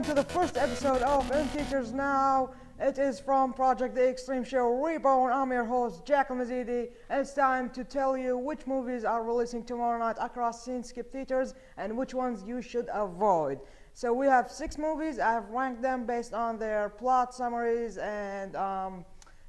welcome to the first episode of In Theaters Now. It is from Project The Extreme Show Reborn. I'm your host, Jack Mazidi, and it's time to tell you which movies are releasing tomorrow night across Cineskip theaters and which ones you should avoid. So we have 6 movies. I have ranked them based on their plot summaries and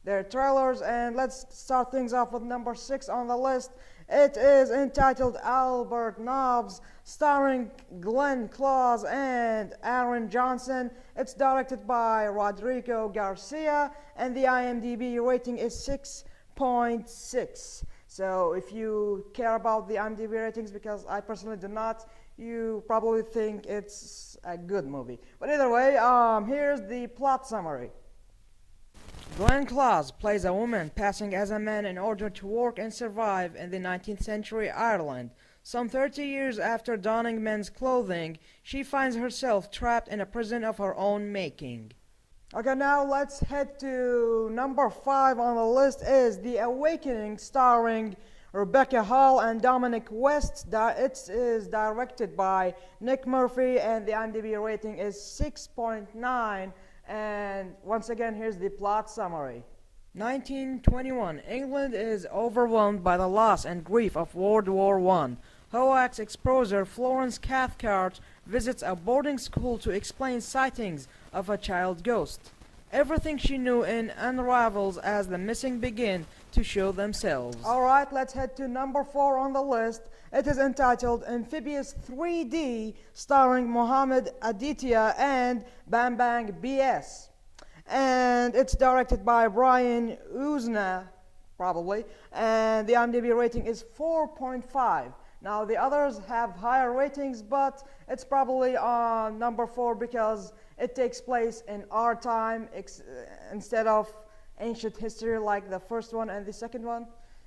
their trailers, and let's start things off with number 6 on the list. It is entitled Albert Nobbs, starring Glenn Close and Aaron Johnson. It's directed by Rodrigo Garcia, and the IMDb rating is 6.6. So if you care about the IMDb ratings, because I personally do not, you probably think it's a good movie. But either way, here's the plot summary. Glenn Close plays a woman passing as a man in order to work and survive in the 19th century Ireland. Some 30 years after donning men's clothing, she finds herself trapped in a prison of her own making. Okay, now let's head to number 5 on the list is The Awakening, starring Rebecca Hall and Dominic West. It is directed by Nick Murphy, and the IMDb rating is 6.9. And once again, here's the plot summary. 1921. England is overwhelmed by the loss and grief of World War I. Hoax exposer Florence Cathcart visits a boarding school to explain sightings of a child ghost. Everything she knew unravels as the missing begin to show themselves. Alright, let's head to number 4 on the list. It is entitled Amphibious 3D, starring Mohammed Aditya and Bang Bang BS. And it's directed by Brian Usna, probably, and the IMDb rating is 4.5. Now the others have higher ratings, but it's probably on number 4 because it takes place in our time instead of ancient history like the first one and the second one.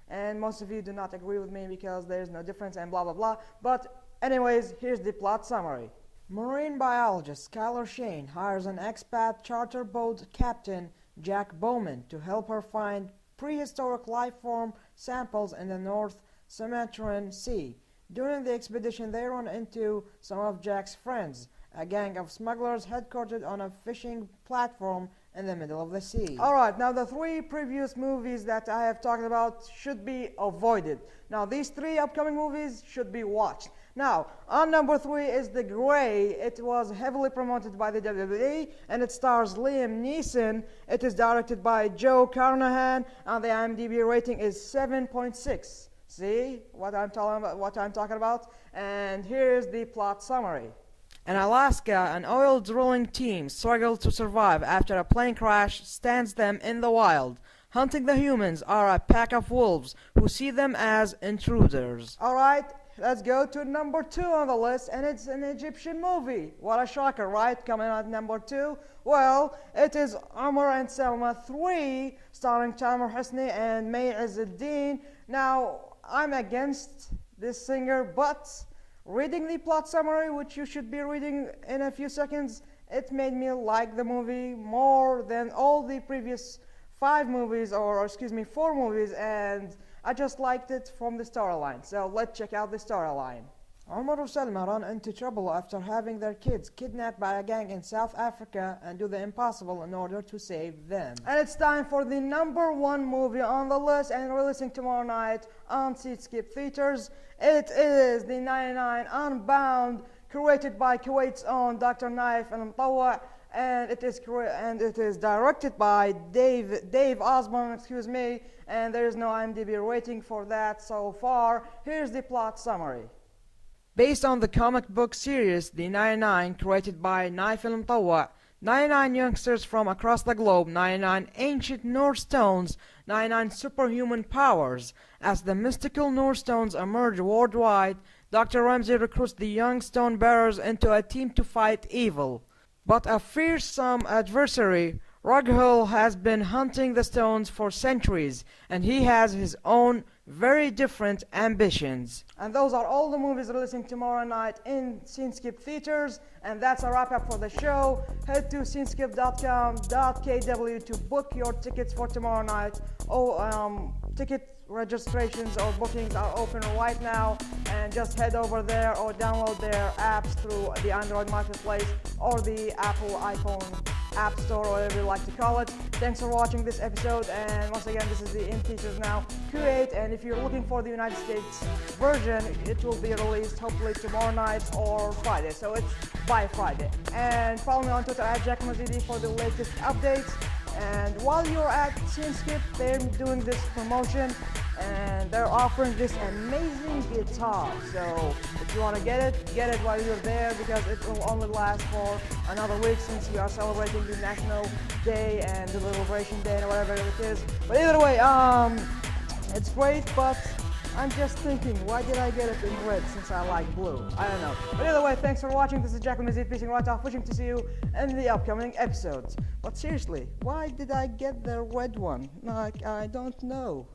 And most of you do not agree with me because there's no difference and blah blah blah. But anyways, here's the plot summary. Marine biologist Skylar Shane hires an expat charter boat captain, Jack Bowman, to help her find prehistoric life form samples in the North Sumatran Sea. During the expedition, they run into some of Jack's friends, a gang of smugglers headquartered on a fishing platform in the middle of the sea. Alright, now the 3 previous movies that I have talked about should be avoided. Now these 3 upcoming movies should be watched. Now, on number 3 is The Grey. It was heavily promoted by the WWE, and it stars Liam Neeson. It is directed by Joe Carnahan, and the IMDb rating is 7.6. See what I'm talking about? And here's the plot summary. In Alaska, an oil drilling team struggles to survive after a plane crash stands them in the wild. Hunting the humans are a pack of wolves who see them as intruders. Alright, let's go to number 2 on the list, and it's an Egyptian movie. What a shocker, right? Coming at number 2. Well, it is Omar and Selma 3, starring Tamer Hosni and May Izzuddin. Now, I'm against this singer, but reading the plot summary, which you should be reading in a few seconds, it made me like the movie more than all the previous 4 movies, and I just liked it from the storyline. So let's check out the storyline. Omar and Selma run into trouble after having their kids kidnapped by a gang in South Africa and do the impossible in order to save them. And it's time for the number 1 movie on the list and releasing tomorrow night on Cineskip Theaters. It is the 99 Unbound, created by Kuwait's own Dr. Naif Al-Mutawwa, and it is directed by Dave Osborne, and there is no IMDb rating for that so far. Here's the plot summary. Based on the comic book series The 99, created by Naif Al-Mutawwa, 99 youngsters from across the globe, 99 ancient Norse stones, 99 superhuman powers. As the mystical Norse stones emerge worldwide, Dr. Ramsey recruits the young stone bearers into a team to fight evil. But a fearsome adversary, Roghul, has been hunting the stones for centuries, and he has his own very different ambitions. And those are all the movies releasing tomorrow night in Cineskip Theaters, and that's a wrap up for the show. Head to cineskip.com.kw to book your tickets for tomorrow night. Ticket registrations or bookings are open right now, and just head over there or download their apps through the Android Marketplace or the Apple iPhone App Store, or whatever you like to call it. Thanks for watching this episode, and once again, this is the In Teachers Now Q8, and if you're looking for the United States version, it will be released hopefully tomorrow night or Friday, so it's by Friday. And follow me on Twitter at JackMazidi for the latest updates. And while you're at TuneSkip, they're doing this promotion and they're offering this amazing guitar. So if you want to get it while you're there, because it will only last for another week since we are celebrating the National Day and the Liberation Day and whatever it is. But either way, it's great, but I'm just thinking, why did I get it in red since I like blue? I don't know. But either way, thanks for watching. This is Jack Mazid fishing right off, wishing to see you in the upcoming episodes. But seriously, why did I get the red one? Like, I don't know.